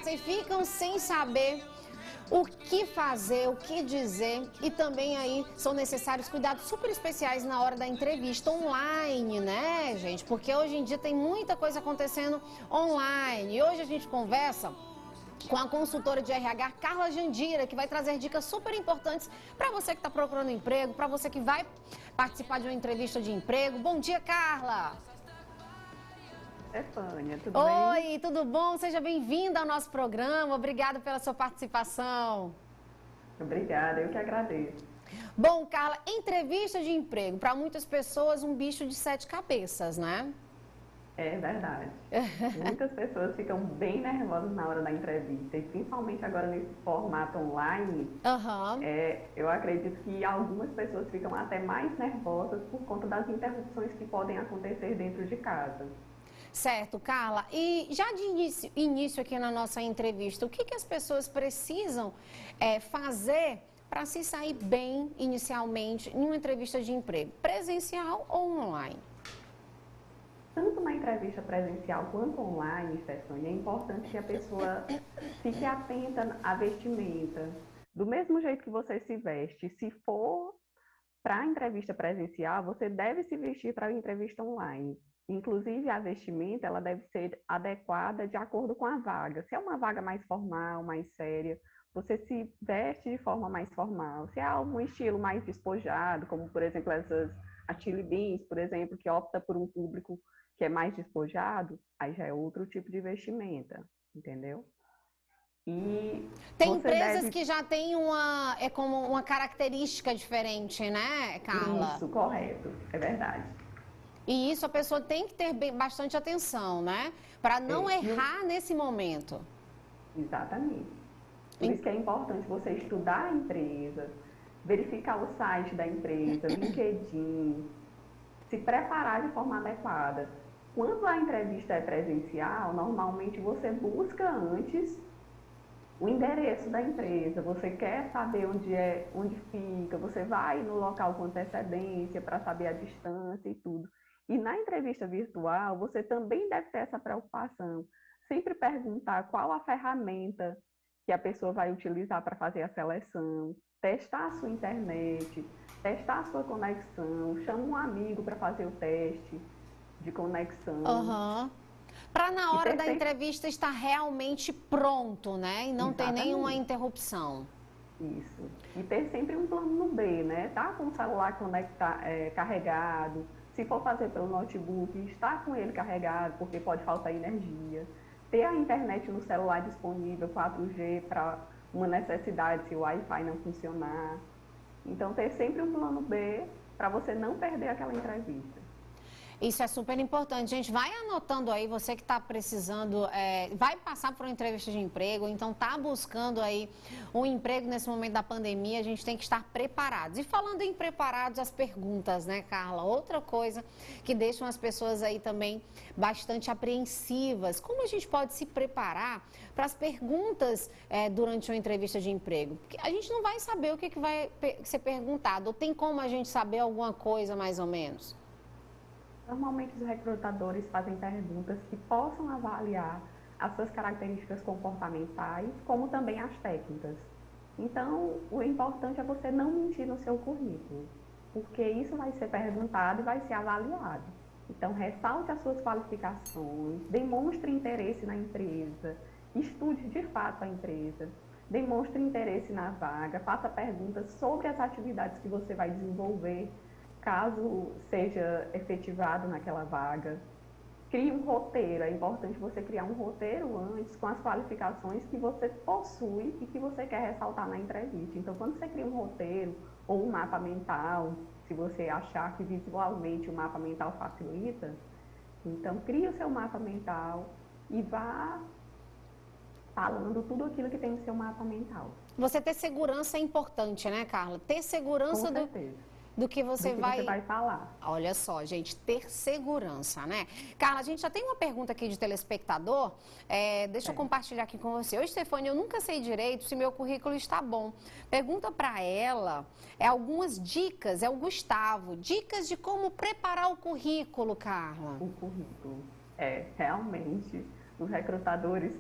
candidatos aí ficam sem saber o que fazer, o que dizer, e também aí são necessários cuidados super especiais na hora da entrevista online, né, gente? Porque hoje em dia tem muita coisa acontecendo online. E hoje a gente conversa com a consultora de RH, Carla Jandira, que vai trazer dicas super importantes para você que está procurando emprego, para você que vai participar de uma entrevista de emprego. Bom dia, Carla! Stefânia, tudo bem? Oi, tudo bom? Seja bem-vinda ao nosso programa. Obrigada pela sua participação. Obrigada, eu que agradeço. Bom, Carla, entrevista de emprego, para muitas pessoas, um bicho de 7 cabeças, né? É verdade. Muitas pessoas ficam bem nervosas na hora da entrevista, e principalmente agora nesse formato online, eu acredito que algumas pessoas ficam até mais nervosas por conta das interrupções que podem acontecer dentro de casa. Certo, Carla. E já de início aqui na nossa entrevista, o que as pessoas precisam fazer para se sair bem inicialmente em uma entrevista de emprego, presencial ou online? Tanto na entrevista presencial quanto online, Stefânia, é importante que a pessoa fique atenta à vestimenta. Do mesmo jeito que você se veste, se for para a entrevista presencial, você deve se vestir para a entrevista online. Inclusive, a vestimenta ela deve ser adequada de acordo com a vaga. Se é uma vaga mais formal, mais séria, você se veste de forma mais formal. Se é algum estilo mais despojado, como, por exemplo, a Chili Beans, por exemplo, que opta por um público que é mais despojado, aí já é outro tipo de vestimenta, entendeu? E tem empresas que já têm como uma característica diferente, né, Carla? Isso, correto, é verdade. E isso a pessoa tem que ter bastante atenção, né? Para não errar nesse momento. Exatamente. Por isso que é importante você estudar a empresa, verificar o site da empresa, LinkedIn, se preparar de forma adequada. Quando a entrevista é presencial, normalmente você busca antes o endereço da empresa, você quer saber onde fica, você vai no local com antecedência para saber a distância e tudo. E na entrevista virtual, você também deve ter essa preocupação. Sempre perguntar qual a ferramenta que a pessoa vai utilizar para fazer a seleção, testar a sua internet, testar a sua conexão, chama um amigo para fazer o teste de conexão. Para na hora da entrevista estar realmente pronto, né? E não ter nenhuma interrupção. Isso. E ter sempre um plano no B, né? Tá com o celular carregado. Se for fazer pelo notebook, estar com ele carregado, porque pode faltar energia. Ter a internet no celular disponível, 4G, para uma necessidade, se o Wi-Fi não funcionar. Então, ter sempre um plano B para você não perder aquela entrevista. Isso é super importante. Gente, vai anotando aí, você que está precisando, vai passar por uma entrevista de emprego, então está buscando aí um emprego nesse momento da pandemia, a gente tem que estar preparados. E falando em preparados, as perguntas, né, Carla? Outra coisa que deixam as pessoas aí também bastante apreensivas. Como a gente pode se preparar para as perguntas durante uma entrevista de emprego? Porque a gente não vai saber o que vai ser perguntado. Ou tem como a gente saber alguma coisa mais ou menos? Normalmente os recrutadores fazem perguntas que possam avaliar as suas características comportamentais, como também as técnicas. Então, o importante é você não mentir no seu currículo, porque isso vai ser perguntado e vai ser avaliado. Então, ressalte as suas qualificações, demonstre interesse na empresa, estude de fato a empresa, demonstre interesse na vaga, faça perguntas sobre as atividades que você vai desenvolver caso seja efetivado naquela vaga. Crie um roteiro, é importante você criar um roteiro antes com as qualificações que você possui e que você quer ressaltar na entrevista. Então, quando você cria um roteiro ou um mapa mental, se você achar que visualmente o mapa mental facilita, então crie o seu mapa mental e vá falando tudo aquilo que tem no seu mapa mental. Você ter segurança é importante, né, Carla? Ter segurança do que você vai falar. Olha só, gente, ter segurança, né? Carla, a gente já tem uma pergunta aqui de telespectador, deixa eu compartilhar aqui com você. Oi, Stefânia, eu nunca sei direito se meu currículo está bom. Pergunta para ela algumas dicas, é o Gustavo, dicas de como preparar o currículo, Carla. O currículo, realmente, os recrutadores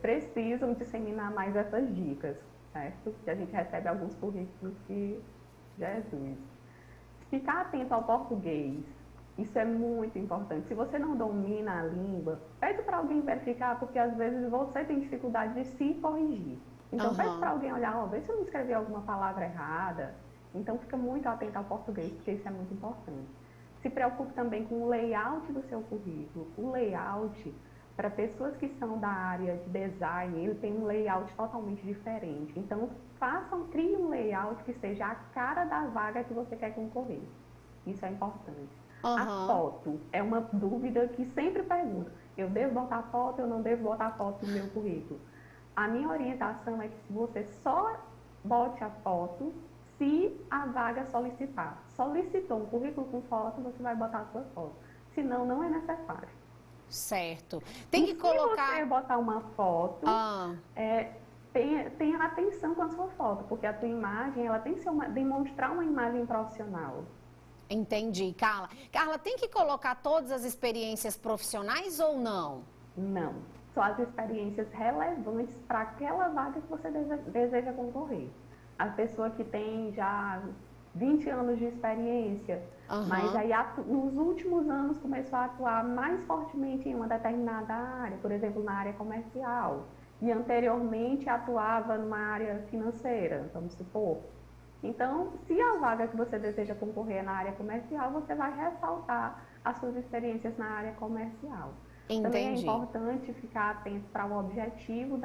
precisam disseminar mais essas dicas, certo? Porque a gente recebe alguns currículos que, Jesus, ficar atento ao português, isso é muito importante. Se você não domina a língua, pede para alguém verificar, porque às vezes você tem dificuldade de se corrigir. Então, pede para alguém olhar, vê se eu não escrevi alguma palavra errada. Então, fica muito atento ao português, porque isso é muito importante. Se preocupe também com o layout do seu currículo. O layout, para pessoas que são da área de design, ele tem um layout totalmente diferente. Então, crie um layout que seja a cara da vaga que você quer concorrer. Isso é importante. A foto é uma dúvida que sempre pergunto. Eu devo botar foto ou não devo botar foto no meu currículo? A minha orientação é que você só bote a foto se a vaga solicitar. Solicitou um currículo com foto, você vai botar a sua foto. Senão, não é necessário. Certo. Tem que colocar... Se você botar uma foto, tenha atenção com a sua foto, porque a tua imagem, ela tem que demonstrar uma imagem profissional. Entendi, Carla. Carla, tem que colocar todas as experiências profissionais ou não? Não. Só as experiências relevantes para aquela vaga que você deseja concorrer. A pessoa que tem já 20 anos de experiência, mas aí nos últimos anos começou a atuar mais fortemente em uma determinada área, por exemplo, na área comercial, e anteriormente atuava numa área financeira, vamos supor. Então, se a vaga que você deseja concorrer é na área comercial, você vai ressaltar as suas experiências na área comercial. Entendi. Também é importante ficar atento para o objetivo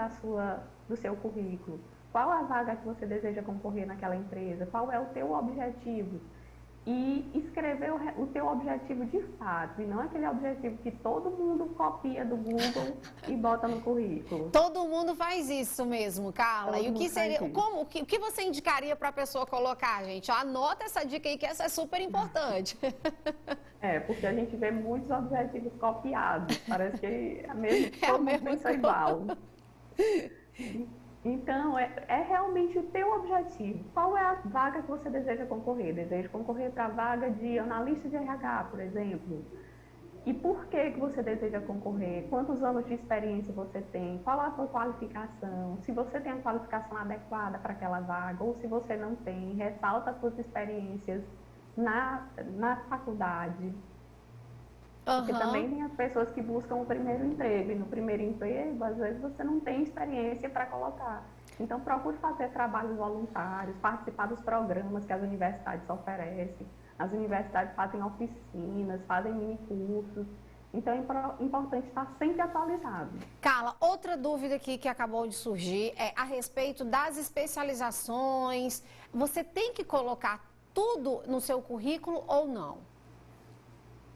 do seu currículo. Qual a vaga que você deseja concorrer naquela empresa? Qual é o teu objetivo? E escrever o teu objetivo de fato, e não aquele objetivo que todo mundo copia do Google e bota no currículo. Todo mundo faz isso mesmo, Carla. Todo e o que seria, o que você indicaria para a pessoa colocar, gente? Anota essa dica aí que essa é super importante. Porque a gente vê muitos objetivos copiados, parece que todo mundo pensa igual. Então, é realmente o teu objetivo. Qual é a vaga que você deseja concorrer? Deseja concorrer para a vaga de analista de RH, por exemplo? E por que você deseja concorrer? Quantos anos de experiência você tem? Qual a sua qualificação? Se você tem a qualificação adequada para aquela vaga, ou se você não tem, ressalta as suas experiências na faculdade. Porque também tem as pessoas que buscam o primeiro emprego, e no primeiro emprego, às vezes, você não tem experiência para colocar. Então, procure fazer trabalhos voluntários, participar dos programas que as universidades oferecem. As universidades fazem oficinas, fazem mini-cursos. Então, é importante estar sempre atualizado. Carla, outra dúvida aqui que acabou de surgir é a respeito das especializações. Você tem que colocar tudo no seu currículo ou não?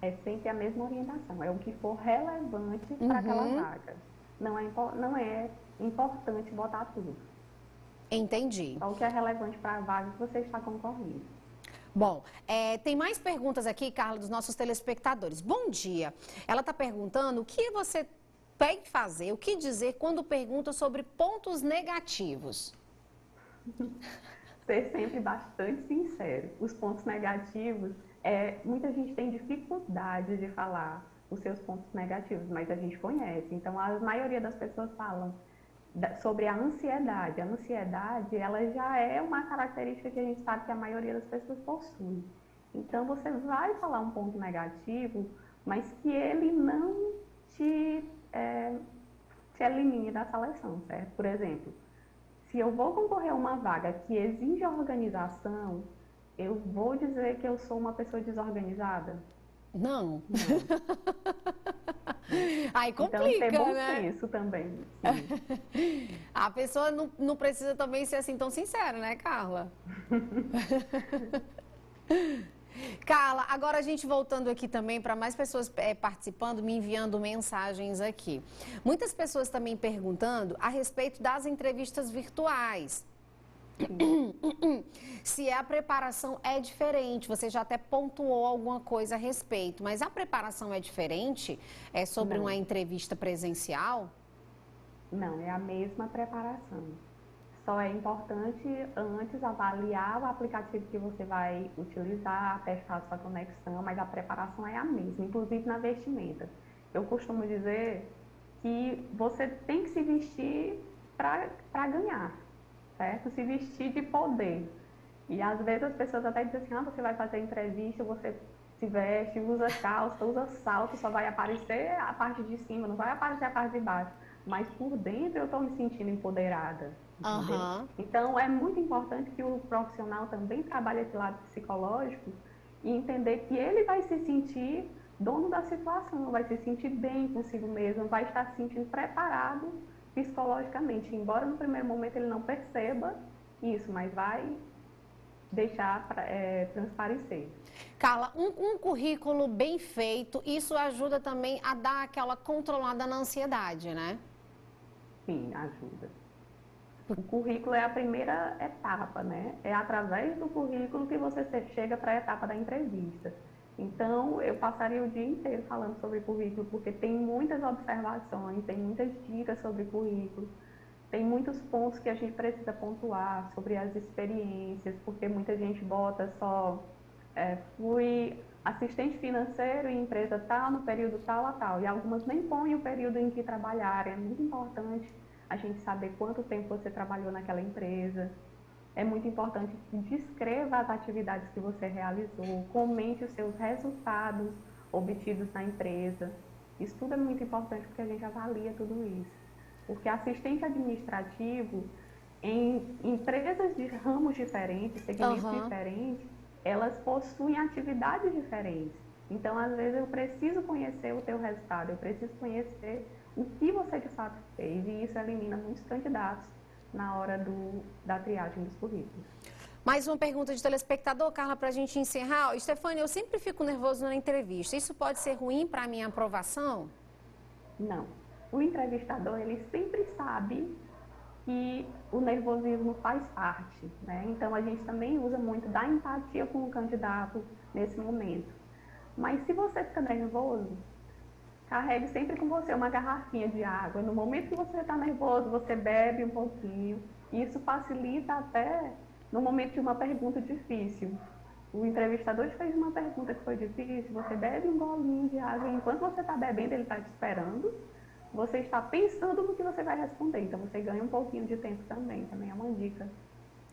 É sempre a mesma orientação, é o que for relevante para aquela vaga. Não é importante botar tudo. Entendi. Só o que é relevante para a vaga que você está concorrendo. Bom, tem mais perguntas aqui, Carla, dos nossos telespectadores. Bom dia. Ela está perguntando o que você tem que fazer, o que dizer quando pergunta sobre pontos negativos. Ser sempre bastante sincero. Os pontos negativos, muita gente tem dificuldade de falar os seus pontos negativos, mas a gente conhece. Então, a maioria das pessoas falam sobre a ansiedade. A ansiedade, ela já é uma característica que a gente sabe que a maioria das pessoas possui. Então, você vai falar um ponto negativo, mas que ele não te elimine da seleção, certo? Por exemplo, se eu vou concorrer a uma vaga que exige organização, eu vou dizer que eu sou uma pessoa desorganizada? Não. Aí complica, então, ter bom né? senso também. A pessoa não precisa também ser assim tão sincera, né, Carla? Carla, agora a gente voltando aqui também para mais pessoas participando, me enviando mensagens aqui. Muitas pessoas também perguntando a respeito das entrevistas virtuais. Se a preparação é diferente, você já até pontuou alguma coisa a respeito, mas a preparação é diferente? É sobre uma entrevista presencial? Não, é a mesma preparação. Só é importante antes avaliar o aplicativo que você vai utilizar, testar a sua conexão, mas a preparação é a mesma, inclusive na vestimenta. Eu costumo dizer, que você tem que se vestir para ganhar, certo? Se vestir de poder. E às vezes as pessoas até dizem assim, você vai fazer entrevista, você se veste, usa calça, usa salto, só vai aparecer a parte de cima, não vai aparecer a parte de baixo. Mas por dentro eu estou me sentindo empoderada, entendeu? Então é muito importante que o profissional também trabalhe esse lado psicológico e entender que ele vai se sentir dono da situação, vai se sentir bem consigo mesmo, vai estar se sentindo preparado psicologicamente, embora no primeiro momento ele não perceba isso, mas vai deixar transparecer. Carla, um currículo bem feito, isso ajuda também a dar aquela controlada na ansiedade, né? Sim, ajuda. O currículo é a primeira etapa, né? É através do currículo que você chega para a etapa da entrevista. Então, eu passaria o dia inteiro falando sobre currículo, porque tem muitas observações, tem muitas dicas sobre currículo. Tem muitos pontos que a gente precisa pontuar sobre as experiências, porque muita gente bota só, fui assistente financeiro em empresa tal, no período tal a tal, e algumas nem põem o período em que trabalharam. É muito importante a gente saber quanto tempo você trabalhou naquela empresa. É muito importante que descreva as atividades que você realizou, comente os seus resultados obtidos na empresa. Isso tudo é muito importante porque a gente avalia tudo isso. Porque assistente administrativo, em empresas de ramos diferentes, segmentos diferentes, elas possuem atividades diferentes. Então, às vezes, eu preciso conhecer o teu resultado, eu preciso conhecer o que você de fato fez, e isso elimina muitos candidatos na hora da triagem dos currículos. Mais uma pergunta de telespectador, Carla, para a gente encerrar. Stefânia, eu sempre fico nervoso na entrevista. Isso pode ser ruim para a minha aprovação? Não. O entrevistador, ele sempre sabe que o nervosismo faz parte, né? Então, a gente também usa muito da empatia com o candidato nesse momento. Mas se você fica nervoso, carregue sempre com você uma garrafinha de água. No momento que você está nervoso, você bebe um pouquinho. Isso facilita até no momento de uma pergunta difícil. O entrevistador te fez uma pergunta que foi difícil, você bebe um golinho de água e enquanto você está bebendo, ele está te esperando. Você está pensando no que você vai responder, então você ganha um pouquinho de tempo também é uma dica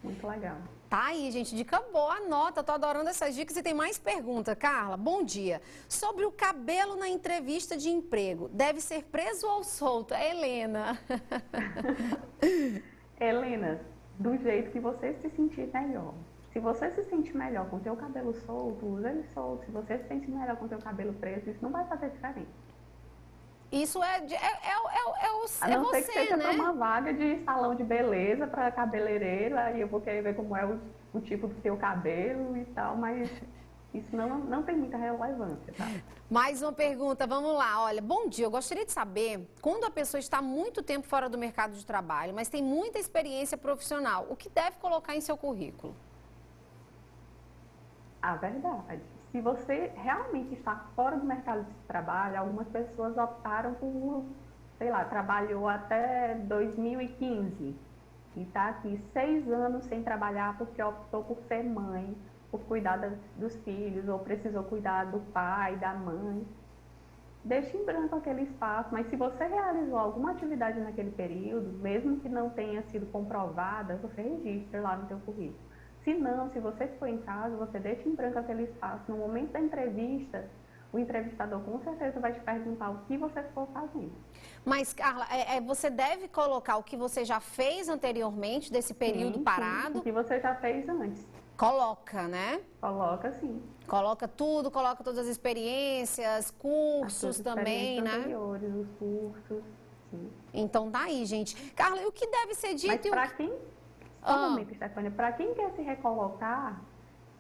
muito legal. Tá aí, gente, dica boa, anota, tô adorando essas dicas e tem mais pergunta. Carla, bom dia. Sobre o cabelo na entrevista de emprego, deve ser preso ou solto? É Helena. Helena, do jeito que você se sentir melhor. Se você se sente melhor com o teu cabelo solto, usa ele solto. Se você se sente melhor com o teu cabelo preso, isso não vai fazer diferença. Isso A não ser que seja para uma vaga de salão de beleza, para cabeleireiro, aí eu vou querer ver como é o tipo do seu cabelo e tal, mas isso não tem muita relevância, tá? Mais uma pergunta, vamos lá. Olha, bom dia, eu gostaria de saber, quando a pessoa está muito tempo fora do mercado de trabalho, mas tem muita experiência profissional, o que deve colocar em seu currículo? A verdade. Se você realmente está fora do mercado de trabalho, algumas pessoas optaram por, sei lá, trabalhou até 2015 e está aqui 6 anos sem trabalhar porque optou por ser mãe, por cuidar dos filhos ou precisou cuidar do pai, da mãe. Deixe em branco aquele espaço, mas se você realizou alguma atividade naquele período, mesmo que não tenha sido comprovada, você registra lá no seu currículo. Se não, se você ficou em casa, você deixa em branco aquele espaço. No momento da entrevista, o entrevistador com certeza vai te perguntar o que você ficou fazendo. Mas, Carla, você deve colocar o que você já fez anteriormente desse período parado? Sim, o que você já fez antes. Coloca, né? Coloca, sim. Coloca tudo, coloca todas as experiências, cursos também, né? Anteriores, os cursos, sim. Então tá aí, gente. Carla, e o que deve ser dito? Mas para quem... Só um momento, Stefânia. Para quem quer se recolocar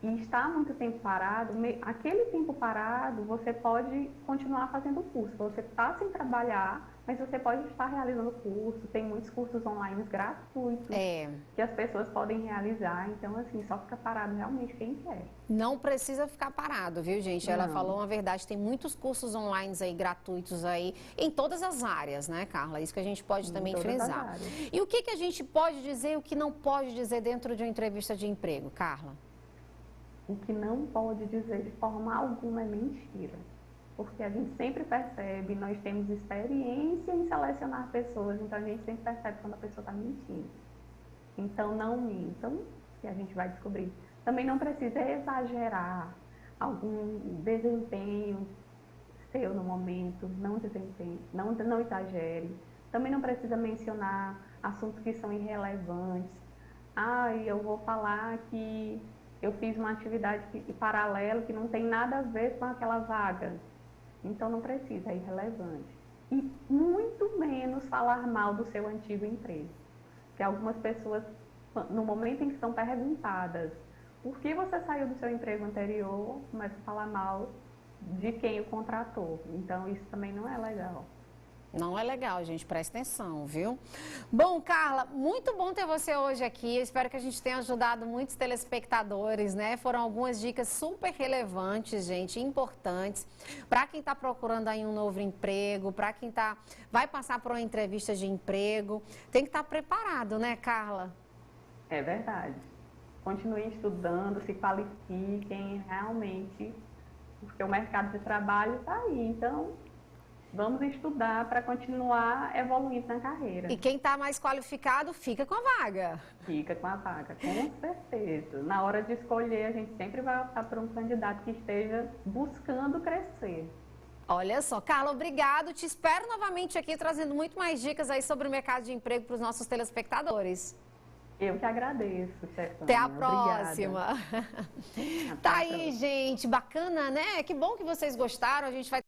e está muito tempo parado, aquele tempo parado, você pode continuar fazendo o curso. Você está sem trabalhar, mas você pode estar realizando o curso. Tem muitos cursos online gratuitos que as pessoas podem realizar. Então, assim, só fica parado realmente quem quer. Não precisa ficar parado, viu, gente? Ela falou uma verdade. Tem muitos cursos online aí, gratuitos aí, em todas as áreas, né, Carla? Isso que a gente pode também frisar. E o que a gente pode dizer e o que não pode dizer dentro de uma entrevista de emprego, Carla? O que não pode dizer de forma alguma é mentira. porque a gente sempre percebe, nós temos experiência em selecionar pessoas, então a gente sempre percebe quando a pessoa está mentindo. Então não mintam, que a gente vai descobrir. Também não precisa exagerar algum desempenho seu no momento, não exagere. Também não precisa mencionar assuntos que são irrelevantes. Eu vou falar que eu fiz uma atividade paralela que não tem nada a ver com aquela vaga. Então não precisa, é irrelevante. E muito menos falar mal do seu antigo emprego. Porque algumas pessoas, no momento em que são perguntadas por que você saiu do seu emprego anterior, começam a falar mal de quem o contratou. Então isso também não é legal. Não é legal, gente, presta atenção, viu? Bom, Carla, muito bom ter você hoje aqui. Eu espero que a gente tenha ajudado muitos telespectadores, né? Foram algumas dicas super relevantes, gente, importantes. Para quem está procurando aí um novo emprego, para quem vai passar por uma entrevista de emprego, tem que estar preparado, né, Carla? É verdade. Continuem estudando, se qualifiquem realmente, porque o mercado de trabalho está aí, então vamos estudar para continuar evoluindo na carreira. E quem está mais qualificado fica com a vaga. Fica com a vaga, com certeza. Na hora de escolher, a gente sempre vai optar por um candidato que esteja buscando crescer. Olha só, Carla, obrigado. Te espero novamente aqui trazendo muito mais dicas aí sobre o mercado de emprego para os nossos telespectadores. Eu que agradeço, Stefânia. Até a próxima. Obrigada. Tá aí, gente, bacana, né? Que bom que vocês gostaram. A gente vai